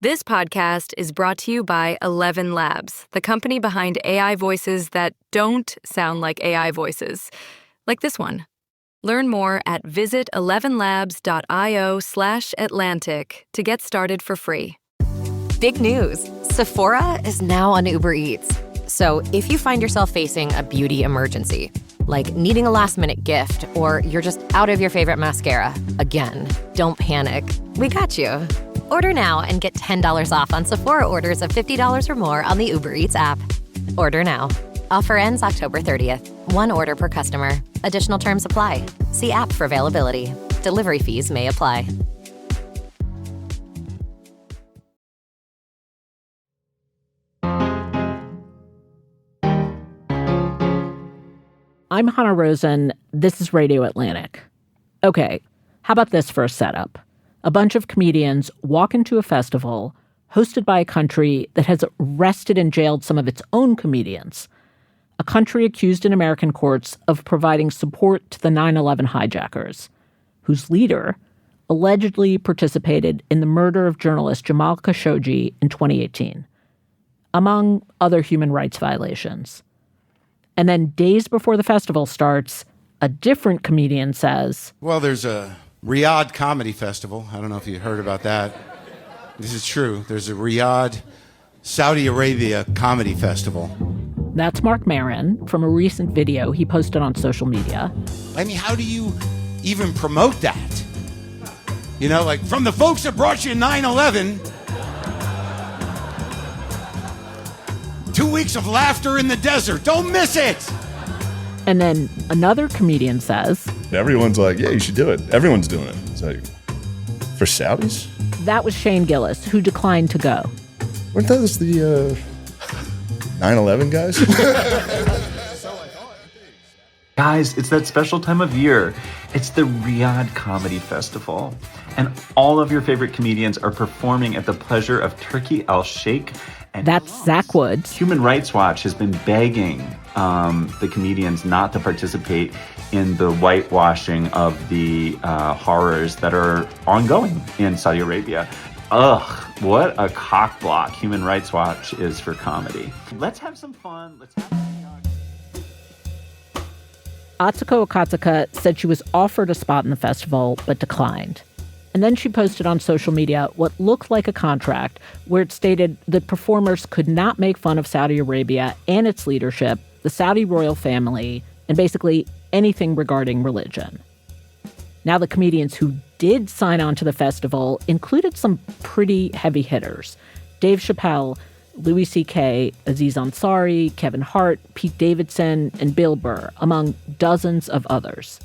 This podcast is brought to you by 11 Labs, the company behind AI voices that don't sound like AI voices, like this one. Learn more at visit11labs.io/Atlantic to get started for free. Big news. Sephora is now on Uber Eats. So if you find yourself facing a beauty emergency, like needing a last-minute gift, or you're just out of your favorite mascara, again, don't panic. We got you. Order now and get $10 off on Sephora orders of $50 or more on the Uber Eats app. Order now. Offer ends October 30th. One order per customer. Additional terms apply. See app for availability. Delivery fees may apply. I'm Hannah Rosen. This is Radio Atlantic. Okay, how about this for a setup? A bunch of comedians walk into a festival hosted by a country that has arrested and jailed some of its own comedians. A country accused in American courts of providing support to the 9/11 hijackers, whose leader allegedly participated in the murder of journalist Jamal Khashoggi in 2018, among other human rights violations. And then days before the festival starts, a different comedian says, well, there's a Riyadh Comedy Festival. I don't know if you heard about that. This is true. There's a Riyadh, Saudi Arabia Comedy Festival. That's Mark Maron from a recent video he posted on social media. I mean, how do you even promote that? You know, like, from the folks that brought you 9/11, 2 weeks of laughter in the desert. Don't miss it. And then another comedian says, everyone's like, yeah, you should do it. Everyone's doing it. It's like, for Saudis? That was Shane Gillis, who declined to go. Weren't those the 9/11 guys? Guys, it's that special time of year. It's the Riyadh Comedy Festival. And all of your favorite comedians are performing at the pleasure of Turkey Al-Sheikh. And that's Zach Woods. Human Rights Watch has been begging the comedians not to participate in the whitewashing of the horrors that are ongoing in Saudi Arabia. Ugh, what a cockblock Human Rights Watch is for comedy. Let's have some fun. Let's have some Atsuko Okatsuka said she was offered a spot in the festival, but declined. And then she posted on social media what looked like a contract where it stated that performers could not make fun of Saudi Arabia and its leadership, the Saudi royal family, and basically anything regarding religion. Now, the comedians who did sign on to the festival included some pretty heavy hitters. Dave Chappelle, Louis C.K., Aziz Ansari, Kevin Hart, Pete Davidson, and Bill Burr, among dozens of others.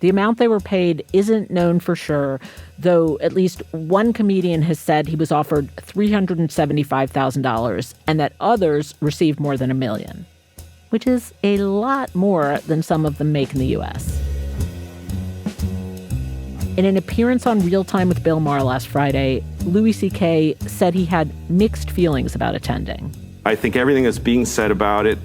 The amount they were paid isn't known for sure, though at least one comedian has said he was offered $375,000 and that others received more than $1 million, which is a lot more than some of them make in the U.S. In an appearance on Real Time with Bill Maher last Friday, Louis C.K. said he had mixed feelings about attending. I think everything that's being said about it,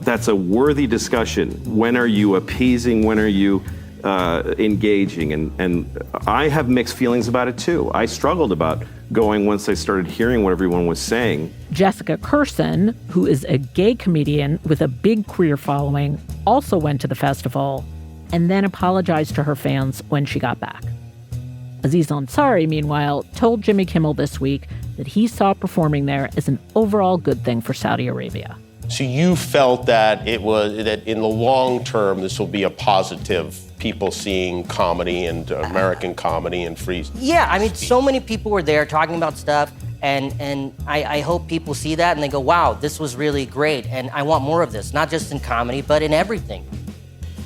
that's a worthy discussion. When are you appeasing? When are you engaging? And I have mixed feelings about it too. I struggled about going once I started hearing what everyone was saying. Jessica Curson, who is a gay comedian with a big queer following, also went to the festival and then apologized to her fans when she got back. Aziz Ansari, meanwhile, told Jimmy Kimmel this week that he saw performing there as an overall good thing for Saudi Arabia. So you felt that that in the long term, this will be a positive, people seeing comedy and American comedy and free. Yeah, I mean, so many people were there talking about stuff, and I hope people see that and they go, wow, this was really great, and I want more of this, not just in comedy, but in everything.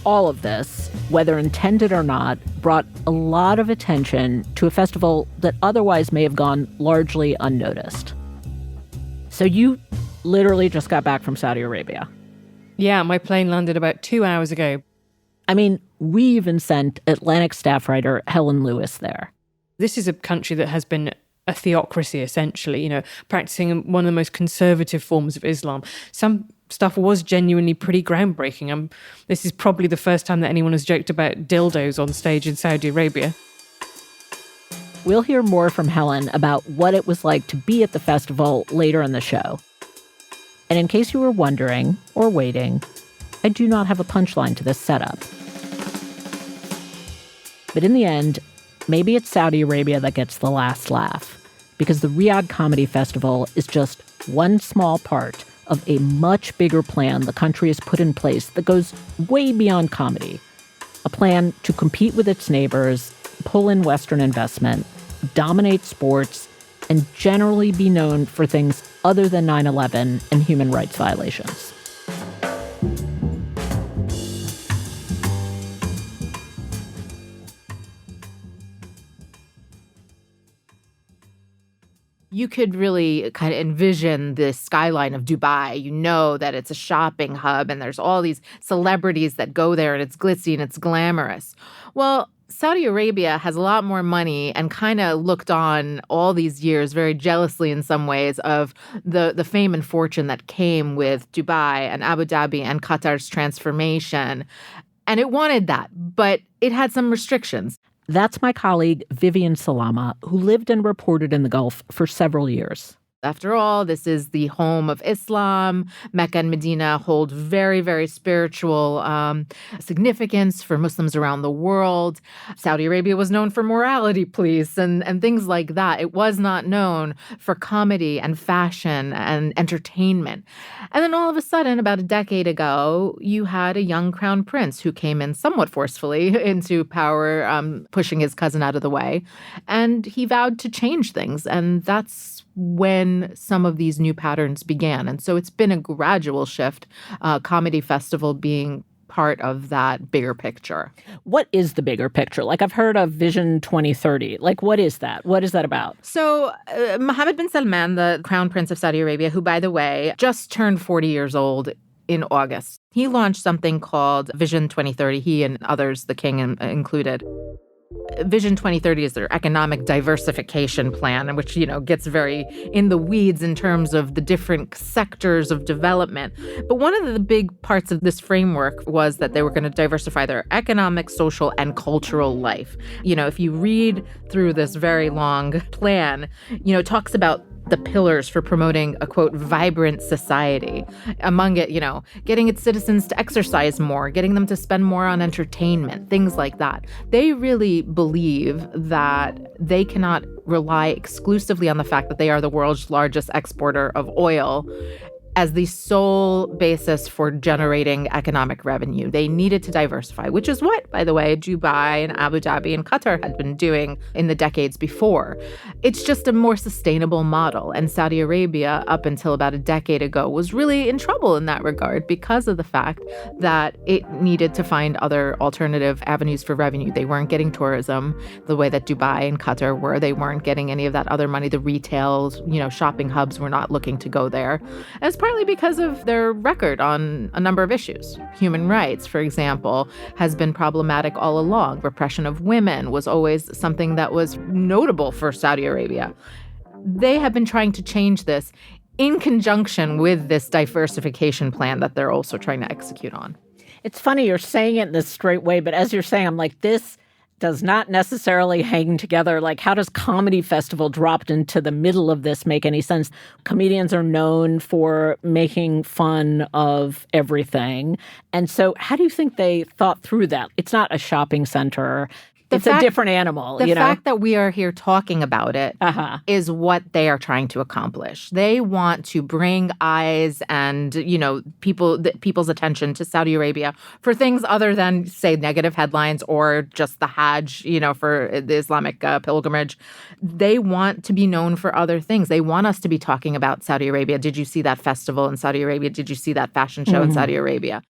All of this, whether intended or not, brought a lot of attention to a festival that otherwise may have gone largely unnoticed. So you literally just got back from Saudi Arabia. Yeah, my plane landed about 2 hours ago. I mean, we even sent Atlantic staff writer Helen Lewis there. This is a country that has been a theocracy, essentially, practicing one of the most conservative forms of Islam. Some stuff was genuinely pretty groundbreaking. This is probably the first time that anyone has joked about dildos on stage in Saudi Arabia. We'll hear more from Helen about what it was like to be at the festival later in the show. And in case you were wondering or waiting, I do not have a punchline to this setup. But in the end, maybe it's Saudi Arabia that gets the last laugh, because the Riyadh Comedy Festival is just one small part of a much bigger plan the country has put in place that goes way beyond comedy. A plan to compete with its neighbors, pull in Western investment, dominate sports, and generally be known for things other than 9/11 and human rights violations. You could really kind of envision the skyline of Dubai. You know that it's a shopping hub and there's all these celebrities that go there and it's glitzy and it's glamorous. Well, Saudi Arabia has a lot more money and kind of looked on all these years very jealously in some ways of the fame and fortune that came with Dubai and Abu Dhabi and Qatar's transformation. And it wanted that, but it had some restrictions. That's my colleague, Vivian Salama, who lived and reported in the Gulf for several years. After all, this is the home of Islam. Mecca and Medina hold very, very spiritual significance for Muslims around the world. Saudi Arabia was known for morality police and things like that. It was not known for comedy and fashion and entertainment. And then all of a sudden, about a decade ago, you had a young crown prince who came in somewhat forcefully into power, pushing his cousin out of the way. And he vowed to change things. And that's when some of these new patterns began. And so it's been a gradual shift, Comedy Festival being part of that bigger picture. What is the bigger picture? Like, I've heard of Vision 2030. Like, what is that? What is that about? So Mohammed bin Salman, the crown prince of Saudi Arabia, who, by the way, just turned 40 years old in August, he launched something called Vision 2030, he and others, the king included. Vision 2030 is their economic diversification plan, which, gets very in the weeds in terms of the different sectors of development. But one of the big parts of this framework was that they were going to diversify their economic, social, and cultural life. If you read through this very long plan, it talks about the pillars for promoting a, quote, vibrant society. Among it, getting its citizens to exercise more, getting them to spend more on entertainment, things like that. They really believe that they cannot rely exclusively on the fact that they are the world's largest exporter of oil as the sole basis for generating economic revenue. They needed to diversify, which is what, by the way, Dubai and Abu Dhabi and Qatar had been doing in the decades before. It's just a more sustainable model. And Saudi Arabia, up until about a decade ago, was really in trouble in that regard because of the fact that it needed to find other alternative avenues for revenue. They weren't getting tourism the way that Dubai and Qatar were. They weren't getting any of that other money. The retail, shopping hubs were not looking to go there. As partly because of their record on a number of issues. Human rights, for example, has been problematic all along. Repression of women was always something that was notable for Saudi Arabia. They have been trying to change this in conjunction with this diversification plan that they're also trying to execute on. It's funny you're saying it in this straight way, but as you're saying, I'm like, this does not necessarily hang together. Like, how does Comedy Festival dropped into the middle of this make any sense? Comedians are known for making fun of everything. And so how do you think they thought through that? It's not a shopping center. It's a different animal. The fact that we are here talking about it is what they are trying to accomplish. They want to bring eyes and, people's attention to Saudi Arabia for things other than, say, negative headlines or just the Hajj, for the Islamic pilgrimage. They want to be known for other things. They want us to be talking about Saudi Arabia. Did you see that festival in Saudi Arabia? Did you see that fashion show in Saudi Arabia?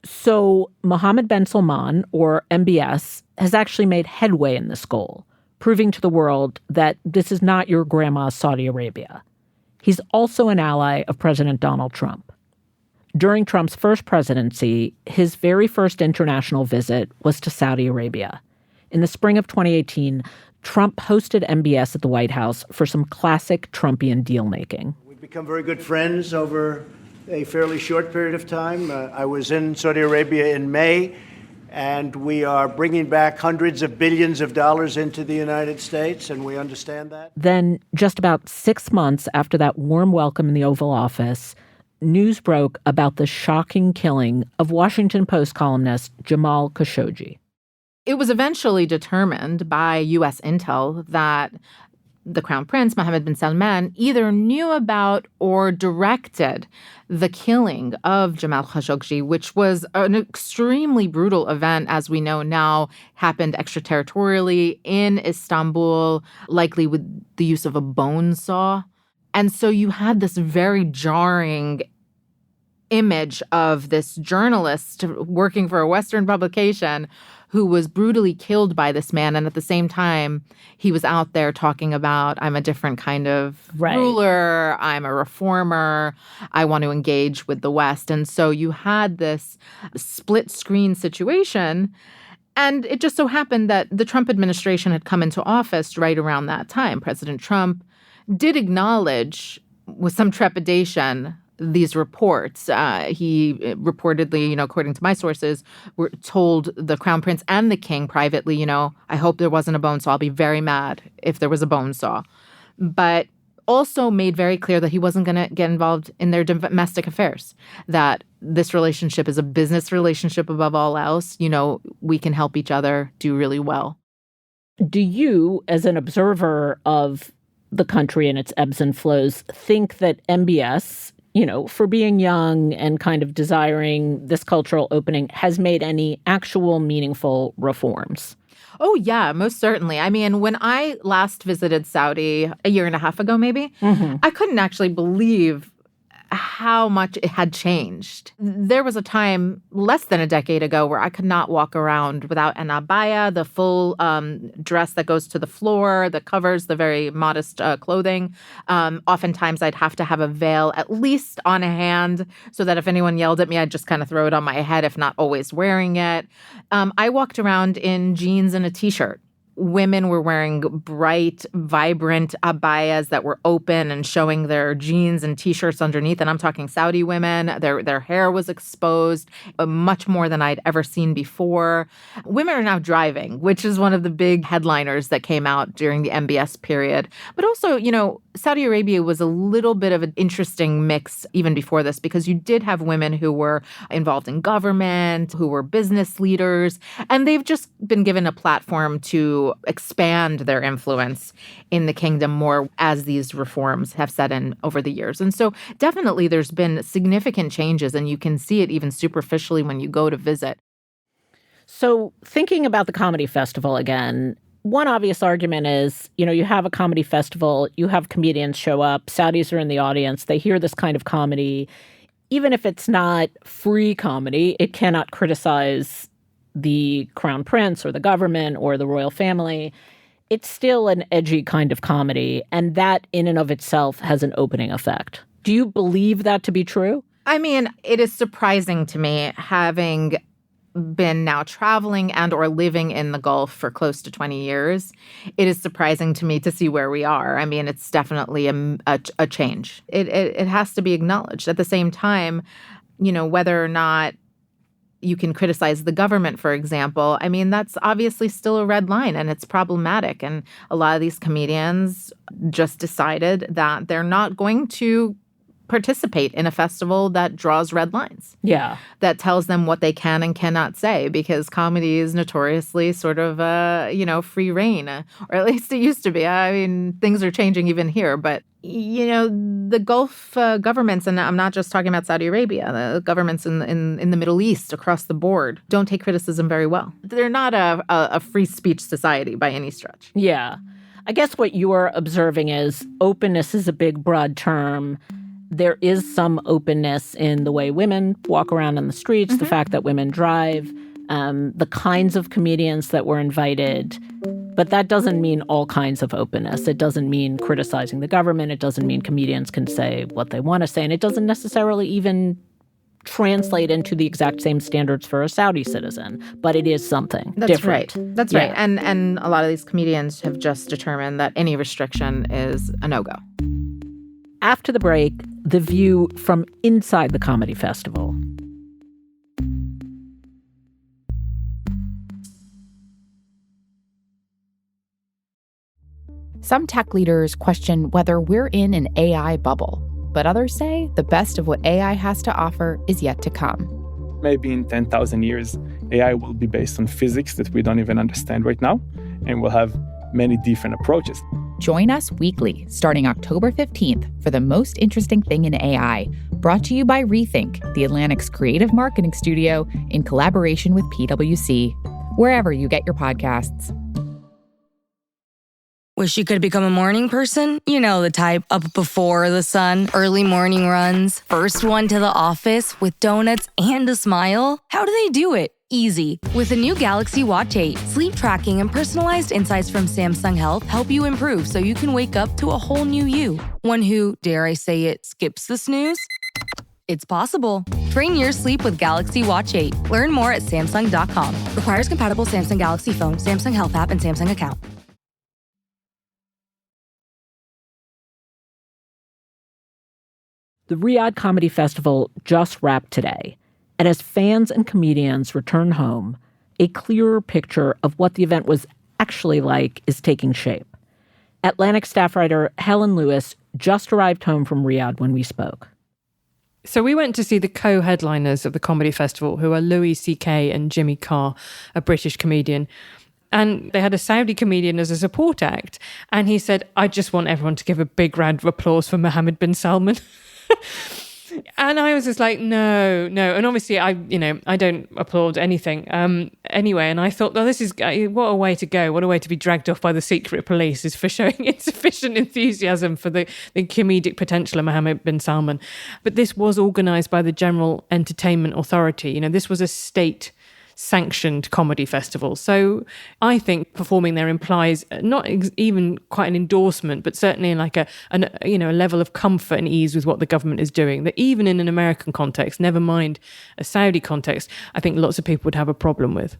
So Mohammed bin Salman, or MBS, has actually made headway in this goal, proving to the world that this is not your grandma's Saudi Arabia. He's also an ally of President Donald Trump. During Trump's first presidency, his very first international visit was to Saudi Arabia. In the spring of 2018, Trump hosted MBS at the White House for some classic Trumpian deal-making. We've become very good friends over a fairly short period of time. I was in Saudi Arabia in May, and we are bringing back hundreds of billions of dollars into the United States, and we understand that. Then, just about 6 months after that warm welcome in the Oval Office, news broke about the shocking killing of Washington Post columnist Jamal Khashoggi. It was eventually determined by U.S. intel that the Crown Prince, Mohammed bin Salman, either knew about or directed the killing of Jamal Khashoggi, which was an extremely brutal event, as we know now, happened extraterritorially in Istanbul, likely with the use of a bone saw. And so you had this very jarring image of this journalist working for a Western publication who was brutally killed by this man. And at the same time, he was out there talking about, I'm a different kind of ruler, I'm a reformer, I want to engage with the West. And so you had this split screen situation. And it just so happened that the Trump administration had come into office right around that time. President Trump did acknowledge with some trepidation these reports. He reportedly, according to my sources, told the Crown Prince and the King privately, I hope there wasn't a bone saw. I'll be very mad if there was a bone saw. But also made very clear that he wasn't going to get involved in their domestic affairs, that this relationship is a business relationship above all else. We can help each other do really well. Do you, as an observer of the country and its ebbs and flows, think that MBS, for being young and kind of desiring this cultural opening, has made any actual meaningful reforms? Oh, yeah, most certainly. I mean, when I last visited Saudi a year and a half ago, maybe, I couldn't actually believe how much it had changed. There was a time less than a decade ago where I could not walk around without an abaya, the full dress that goes to the floor, that covers the very modest clothing. Oftentimes I'd have to have a veil at least on hand so that if anyone yelled at me, I'd just kind of throw it on my head, if not always wearing it. I walked around in jeans and a T-shirt. Women were wearing bright, vibrant abayas that were open and showing their jeans and T-shirts underneath. And I'm talking Saudi women. Their hair was exposed, much more than I'd ever seen before. Women are now driving, which is one of the big headliners that came out during the MBS period. But also, Saudi Arabia was a little bit of an interesting mix even before this, because you did have women who were involved in government, who were business leaders, and they've just been given a platform to expand their influence in the kingdom more as these reforms have set in over the years. And so definitely there's been significant changes, and you can see it even superficially when you go to visit. So thinking about the comedy festival again, one obvious argument is, you have a comedy festival, you have comedians show up, Saudis are in the audience, they hear this kind of comedy. Even if it's not free comedy, it cannot criticize the Crown Prince or the government or the royal family. It's still an edgy kind of comedy, and that in and of itself has an opening effect. Do you believe that to be true? I mean, it is surprising to me, having been now traveling and or living in the Gulf for close to 20 years. It is surprising to me to see where we are. I mean, it's definitely a change. It has to be acknowledged. At the same time, whether or not you can criticize the government, for example, I mean, that's obviously still a red line, and it's problematic. And a lot of these comedians just decided that they're not going to participate in a festival that draws red lines. Yeah. That tells them what they can and cannot say, because comedy is notoriously sort of, free reign, or at least it used to be. I mean, things are changing even here, but the Gulf governments, and I'm not just talking about Saudi Arabia, the governments in the Middle East across the board don't take criticism very well. They're not a free speech society by any stretch. Yeah. I guess what you're observing is openness is a big, broad term. There is some openness in the way women walk around on the streets, the fact that women drive, the kinds of comedians that were invited. But that doesn't mean all kinds of openness. It doesn't mean criticizing the government. It doesn't mean comedians can say what they want to say. And it doesn't necessarily even translate into the exact same standards for a Saudi citizen. But it is something different. That's right. And a lot of these comedians have just determined that any restriction is a no-go. After the break, the view from inside the comedy festival. Some tech leaders question whether we're in an AI bubble, but others say the best of what AI has to offer is yet to come. Maybe in 10,000 years, AI will be based on physics that we don't even understand right now, and we'll have many different approaches. Join us weekly, starting October 15th, for The Most Interesting Thing in AI, brought to you by Rethink, the Atlantic's creative marketing studio, in collaboration with PwC, wherever you get your podcasts. Wish you could become a morning person? You know the type, up before the sun, early morning runs, first one to the office with donuts and a smile. How do they do it? Easy. With the new Galaxy Watch 8, sleep tracking and personalized insights from Samsung Health help you improve so you can wake up to a whole new you. One who, dare I say it, skips the snooze? It's possible. Train your sleep with Galaxy Watch 8. Learn more at Samsung.com. Requires compatible Samsung Galaxy phone, Samsung Health app, and Samsung account. The Riyadh Comedy Festival just wrapped today, and as fans and comedians return home, a clearer picture of what the event was actually like is taking shape. Atlantic staff writer Helen Lewis just arrived home from Riyadh when we spoke. So we went to see the co-headliners of the comedy festival, who are Louis C.K. and Jimmy Carr, a British comedian. And they had a Saudi comedian as a support act. And he said, I just want everyone to give a big round of applause for Mohammed bin Salman. And I was just like, no. And obviously, I don't applaud anything anyway. And I thought, well, this is, what a way to go. What a way to be dragged off by the secret police is for showing insufficient enthusiasm for the comedic potential of Mohammed bin Salman. But this was organised by the General Entertainment Authority. This was a state-sanctioned comedy festival. So I think performing there implies not even quite an endorsement, but certainly like a level of comfort and ease with what the government is doing, that even in an American context, never mind a Saudi context, I think lots of people would have a problem with.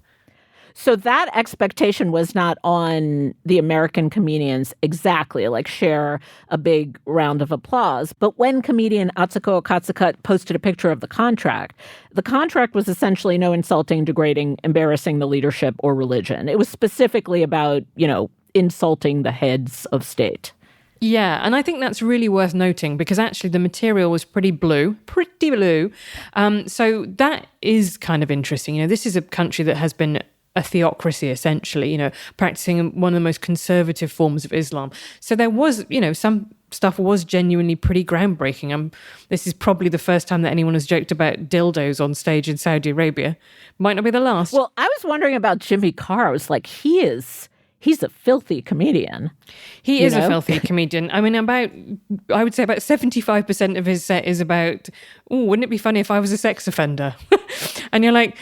So that expectation was not on the American comedians exactly, like share a big round of applause. But when comedian Atsuko Okatsuka posted a picture of the contract was essentially no insulting, degrading, embarrassing the leadership or religion. It was specifically about, insulting the heads of state. Yeah, and I think that's really worth noting because actually the material was pretty blue. So that is kind of interesting. This is a country that has been a theocracy, essentially, practicing one of the most conservative forms of Islam. So there was, some stuff was genuinely pretty groundbreaking. This is probably the first time that anyone has joked about dildos on stage in Saudi Arabia. Might not be the last. Well, I was wondering about Jimmy Carr. I was like, he's a filthy comedian. He is a filthy comedian. I mean, I would say about 75% of his set is about, wouldn't it be funny if I was a sex offender? And you're like,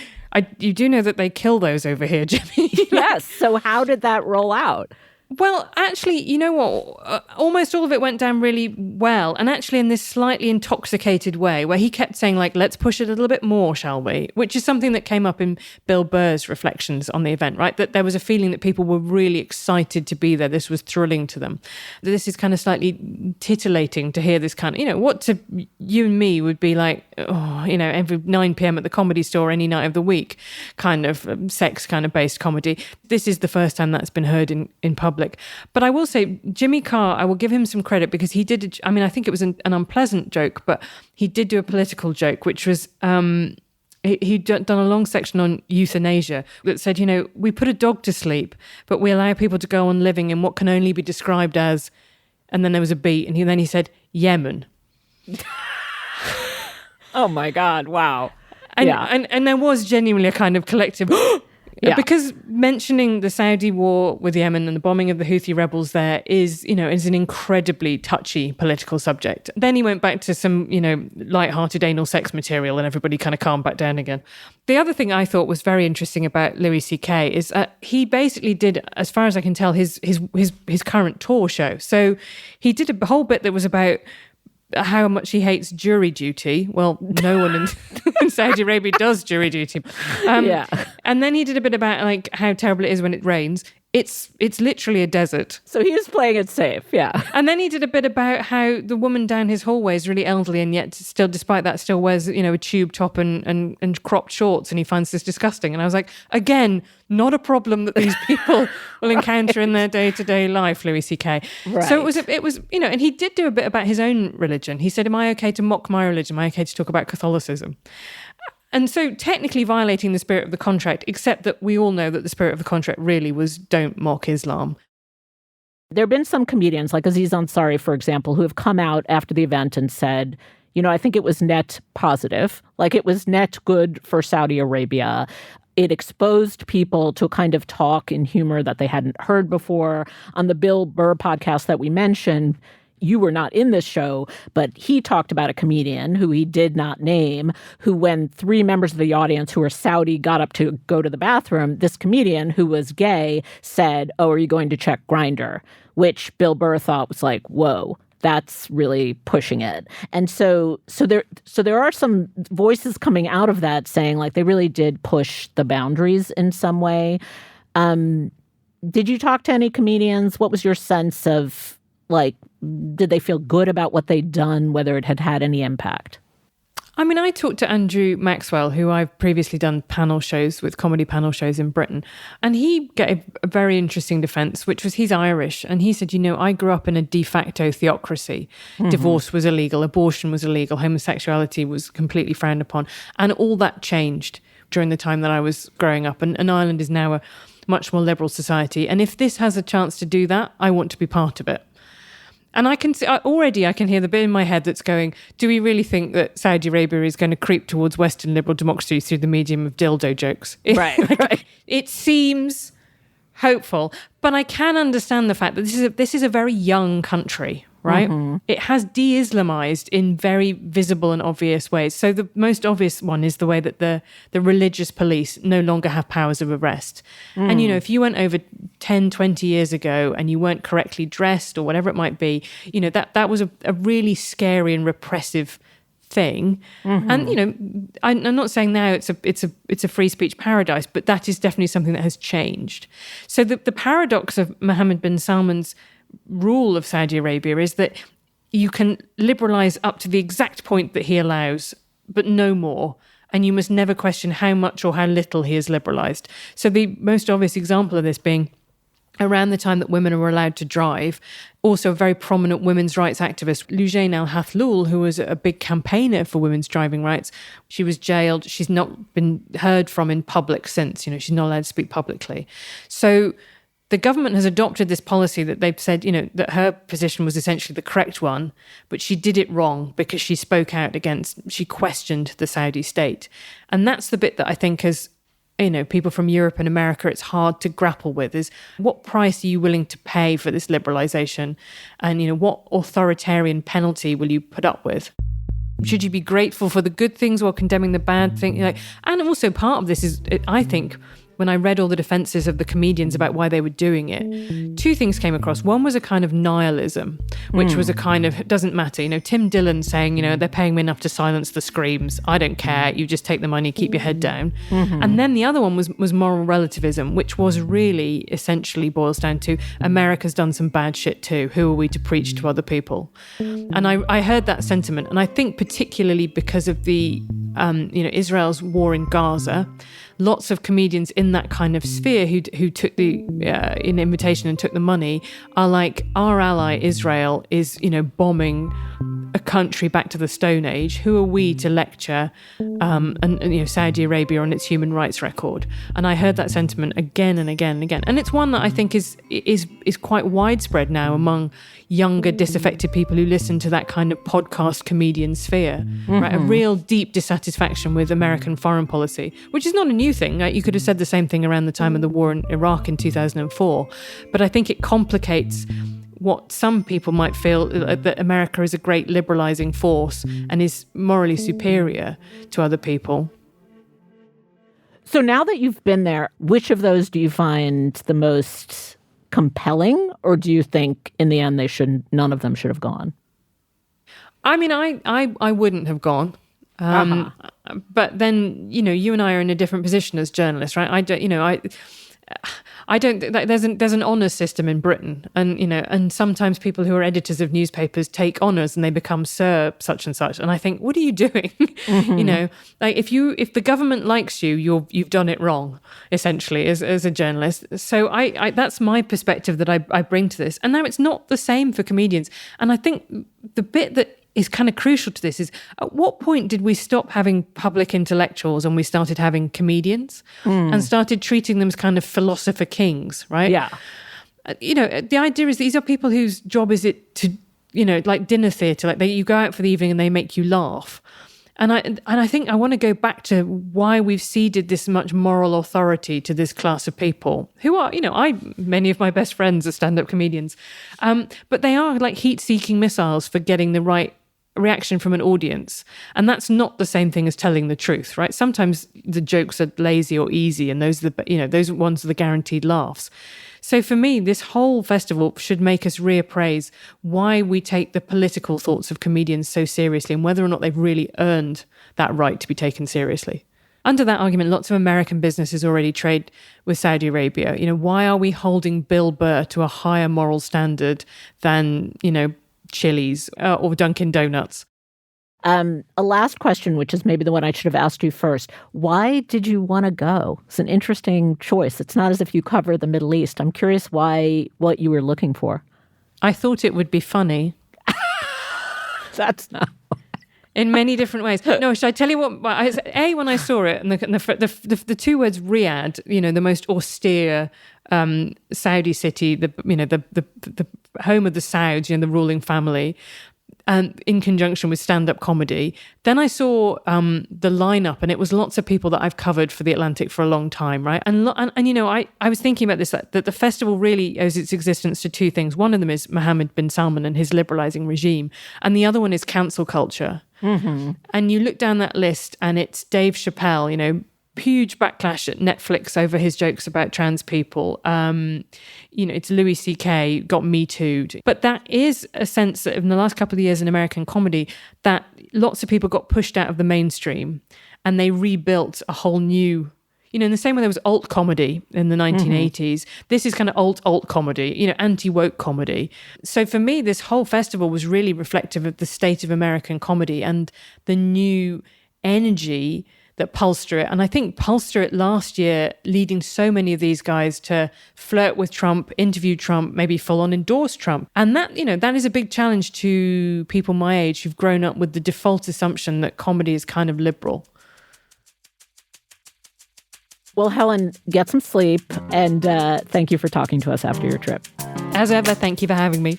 you do know that they kill those over here, Jimmy. Yes. So how did that roll out? Well, actually, you know what? Almost all of it went down really well. And actually in this slightly intoxicated way where he kept saying, let's push it a little bit more, shall we? Which is something that came up in Bill Burr's reflections on the event, right? That there was a feeling that people were really excited to be there. This was thrilling to them. This is kind of slightly titillating to hear this kind of, what to you and me would be like, every 9 p.m. at the Comedy Store any night of the week kind of sex kind of based comedy. This is the first time that's been heard in public. But I will say, Jimmy Carr, I will give him some credit because he did, I think it was an unpleasant joke, but he did do a political joke, which was, he'd done a long section on euthanasia that said, we put a dog to sleep, but we allow people to go on living in what can only be described as, and then there was a beat, and then he said, Yemen. Oh my God, wow. And there was genuinely a kind of collective... Yeah. Because mentioning the Saudi war with Yemen and the bombing of the Houthi rebels there is an incredibly touchy political subject. Then he went back to some, light-hearted anal sex material and everybody kind of calmed back down again. The other thing I thought was very interesting about Louis C.K. is he basically did, as far as I can tell, his current tour show. So he did a whole bit that was about how much he hates jury duty. Well, no one in Saudi Arabia does jury duty. And then he did a bit about how terrible it is when it rains. It's literally a desert. So he was playing it safe, yeah. And then he did a bit about how the woman down his hallway is really elderly and yet still, despite that, still wears, a tube top and cropped shorts, and he finds this disgusting. And I was like, again, not a problem that these people will encounter in their day-to-day life, Louis C.K. Right. So it was, and he did do a bit about his own religion. He said, am I okay to mock my religion? Am I okay to talk about Catholicism? And so technically violating the spirit of the contract, except that we all know that the spirit of the contract really was don't mock Islam. There have been some comedians, like Aziz Ansari, for example, who have come out after the event and said, I think it was net positive. Like, it was net good for Saudi Arabia. It exposed people to a kind of talk and humor that they hadn't heard before. On the Bill Burr podcast that we mentioned, you were not in this show, but he talked about a comedian who he did not name, who, when 3 members of the audience who were Saudi got up to go to the bathroom, this comedian who was gay said, "Oh, are you going to check Grindr?" Which Bill Burr thought was like, whoa, that's really pushing it. And so there are some voices coming out of that saying, like, they really did push the boundaries in some way. Did you talk to any comedians? What was your sense of, like, did they feel good about what they'd done, whether it had had any impact? I mean, I talked to Andrew Maxwell, who I've previously done comedy panel shows in Britain, and he gave a very interesting defense, which was he's Irish, and he said, I grew up in a de facto theocracy. Mm-hmm. Divorce was illegal, abortion was illegal, homosexuality was completely frowned upon, and all that changed during the time that I was growing up, and Ireland is now a much more liberal society, and if this has a chance to do that, I want to be part of it. And I can hear the bit in my head that's going, do we really think that Saudi Arabia is going to creep towards Western liberal democracy through the medium of dildo jokes? Right, right. It seems hopeful, but I can understand the fact that this is a very young country, right? Mm-hmm. It has de-Islamized in very visible and obvious ways. So the most obvious one is the way that the religious police no longer have powers of arrest. Mm. And, if you went over 10, 20 years ago and you weren't correctly dressed or whatever it might be, that was a really scary and repressive thing. Mm-hmm. And, I'm not saying now it's a free speech paradise, but that is definitely something that has changed. So the paradox of Mohammed bin Salman's rule of Saudi Arabia is that you can liberalize up to the exact point that he allows, but no more. And you must never question how much or how little he has liberalized. So the most obvious example of this being around the time that women were allowed to drive, also a very prominent women's rights activist, Lujain al-Hathloul, who was a big campaigner for women's driving rights. She was jailed. She's not been heard from in public since. She's not allowed to speak publicly. So the government has adopted this policy that they've said, that her position was essentially the correct one, but she did it wrong because she spoke out she questioned the Saudi state. And that's the bit that I think has, people from Europe and America, it's hard to grapple with, is what price are you willing to pay for this liberalization? And, what authoritarian penalty will you put up with? Should you be grateful for the good things while condemning the bad thing? And also part of this is, I think, when I read all the defenses of the comedians about why they were doing it, 2 things came across. One was a kind of nihilism, which was a kind of, it doesn't matter. Tim Dillon saying, they're paying me enough to silence the screams. I don't care. You just take the money, keep your head down. Mm-hmm. And then the other one was moral relativism, which was really essentially boils down to America's done some bad shit too. Who are we to preach to other people? And I heard that sentiment. And I think particularly because of the, Israel's war in Gaza, lots of comedians in that kind of sphere who took the invitation and took the money are like, our ally Israel is, bombing a country back to the Stone Age. Who are we to lecture Saudi Arabia on its human rights record? And I heard that sentiment again and again and again. And it's one that I think is quite widespread now among younger, disaffected people who listen to that kind of podcast comedian sphere, right? A real deep dissatisfaction with American foreign policy, which is not a new thing. Right? You could have said the same thing around the time of the war in Iraq in 2004. But I think it complicates what some people might feel, that America is a great liberalizing force and is morally superior to other people. So now that you've been there, which of those do you find the most compelling, or do you think in the end none of them should have gone? I mean, I wouldn't have gone. But then, you and I are in a different position as journalists, right? I don't think there's an honours system in Britain, and sometimes people who are editors of newspapers take honours and they become Sir such and such, and I think, what are you doing? If the government likes you, you've done it wrong, essentially, as a journalist. So I that's my perspective that I bring to this, and now it's not the same for comedians, and I think the bit that is kind of crucial to this is, at what point did we stop having public intellectuals and we started having comedians and started treating them as kind of philosopher kings, right? Yeah. The idea is these are people whose job is it to, like dinner theatre, like you go out for the evening and they make you laugh. And I think I want to go back to why we've ceded this much moral authority to this class of people who are, many of my best friends are stand-up comedians, but they are like heat-seeking missiles for getting the right reaction from an audience. And that's not the same thing as telling the truth, right? Sometimes the jokes are lazy or easy, and those ones are the guaranteed laughs. So for me, this whole festival should make us reappraise why we take the political thoughts of comedians so seriously and whether or not they've really earned that right to be taken seriously. Under that argument, lots of American businesses already trade with Saudi Arabia. Why are we holding Bill Burr to a higher moral standard than, Chili's or Dunkin' Donuts? A last question, which is maybe the one I should have asked you first. Why did you want to go? It's an interesting choice. It's not as if you cover the Middle East. I'm curious what you were looking for. I thought it would be funny. That's not... In many different ways. No, should I tell you what? When I saw it, and the two words Riyadh, the most austere Saudi city, the home of the Sauds, the ruling family, and in conjunction with stand-up comedy. Then I saw the lineup, and it was lots of people that I've covered for The Atlantic for a long time, right? And I was thinking about this, that the festival really owes its existence to two things. One of them is Mohammed bin Salman and his liberalizing regime, and the other one is cancel culture. Mm-hmm. And you look down that list, and it's Dave Chappelle, huge backlash at Netflix over his jokes about trans people. It's Louis C.K. got Me Too'd. But that is a sense that in the last couple of years in American comedy, that lots of people got pushed out of the mainstream and they rebuilt a whole new, in the same way there was alt comedy in the 1980s, this is kind of alt comedy, anti-woke comedy. So for me, this whole festival was really reflective of the state of American comedy and the new energy that pulsed through it. And I think pulsed through it last year, leading so many of these guys to flirt with Trump, interview Trump, maybe full on endorse Trump. And that, that is a big challenge to people my age who've grown up with the default assumption that comedy is kind of liberal. Well, Helen, get some sleep, and thank you for talking to us after your trip. As ever, thank you for having me.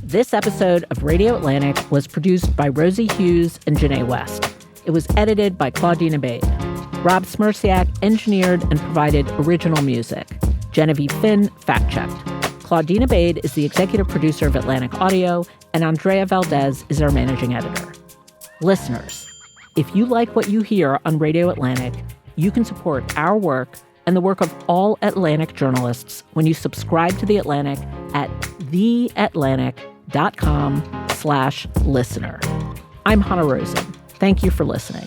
This episode of Radio Atlantic was produced by Rosie Hughes and Janae West. It was edited by Claudine Abade. Rob Smirsiak engineered and provided original music. Genevieve Finn fact-checked. Claudine Abade is the executive producer of Atlantic Audio, and Andrea Valdez is our managing editor. Listeners, if you like what you hear on Radio Atlantic, you can support our work and the work of all Atlantic journalists when you subscribe to The Atlantic at theatlantic.com/listener. I'm Hannah Rosen. Thank you for listening.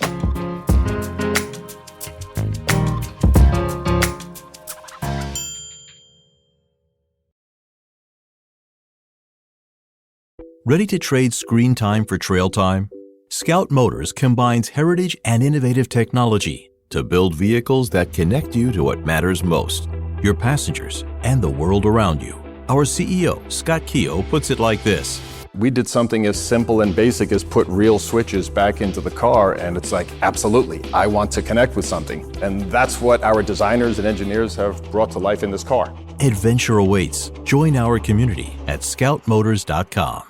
Ready to trade screen time for trail time? Scout Motors combines heritage and innovative technology to build vehicles that connect you to what matters most, your passengers and the world around you. Our CEO, Scott Keogh, puts it like this. We did something as simple and basic as put real switches back into the car, and it's like, absolutely, I want to connect with something. And that's what our designers and engineers have brought to life in this car. Adventure awaits. Join our community at scoutmotors.com.